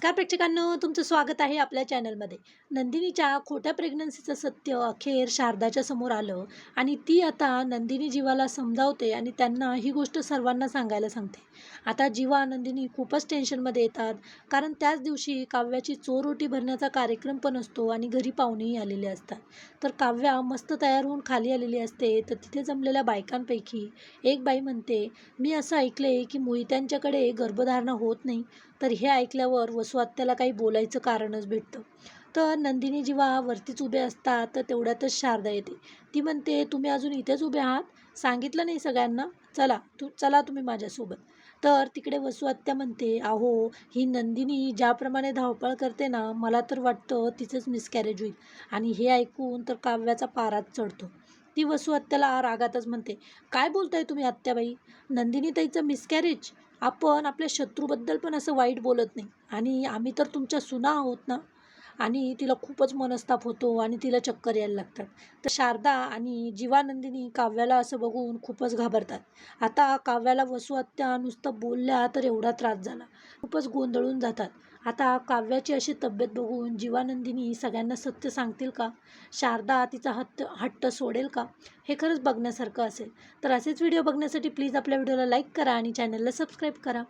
नमस्कार प्रेक्षकांनो, तुमचं स्वागत आहे आपल्या चॅनलमध्ये. नंदिनीच्या खोट्या प्रेग्नन्सीचं सत्य अखेर शारदाच्या समोर आलं आणि ती आता नंदिनी जीवाला समजावते आणि त्यांना ही गोष्ट सर्वांना सांगायला सांगते. आता जीवा नंदिनी खूपच टेन्शनमध्ये येतात, कारण त्याच दिवशी काव्याची चोरोटी भरण्याचा कार्यक्रम पण असतो आणि घरी पाहुणेही आलेले असतात. तर काव्या मस्त तयार होऊन खाली आलेली असते, तर तिथे जमलेल्या बायकांपैकी एक बाई म्हणते, मी असं ऐकले की मोहित्यांच्याकडे गर्भधारणा होत नाही. तर हे ऐकल्यावर वसुआत्याला काही बोलायचं कारणच भेटतं. तर नंदिनी जेव्हा वरतीच उभे असतात, तर तेवढ्यातच शारदा येते. ती म्हणते, तुम्ही अजून इथेच उभे आहात, सांगितलं नाही सगळ्यांना, चला तुम्ही माझ्यासोबत. तर तिकडे वसुआत्या म्हणते, अहो ही नंदिनी ज्याप्रमाणे धावपळ करते ना, मला तर वाटतं तिचंच मिसकॅरेज होईल. आणि हे ऐकून तर काव्याचा पाराच चढतो. ती वसुआत्याला रागातच म्हणते, काय बोलताय तुम्ही आत्याबाई? नंदिनी ताईचं मिसकॅरेज? आपण आपल्या शत्रूबद्दल पण असं वाईट बोलत नाही, आणि आम्ही तर तुमच्या सुना आहोत ना. आणि तिला खूपच मनस्ताप होतो आणि तिला चक्कर यायला लागतात. तर शारदा आणि जीवानंदिनी काव्याला असं बघून खूपच घाबरतात. आता काव्याला वसुहत्या नुसतं बोलल्या तर एवढा त्रास झाला, खूपच गोंधळून जातात. आता काव्याची अशी तब्येत बघून जीवानंदिनी सगळ्यांना सत्य सांगतील का? शारदा तिचा हट्ट सोडेल का? हे खरंच बघण्यासारखं असेल. तर असेच व्हिडिओ बघण्यासाठी प्लीज आपल्या व्हिडिओला लाईक करा आणि चॅनलला सबस्क्राईब करा.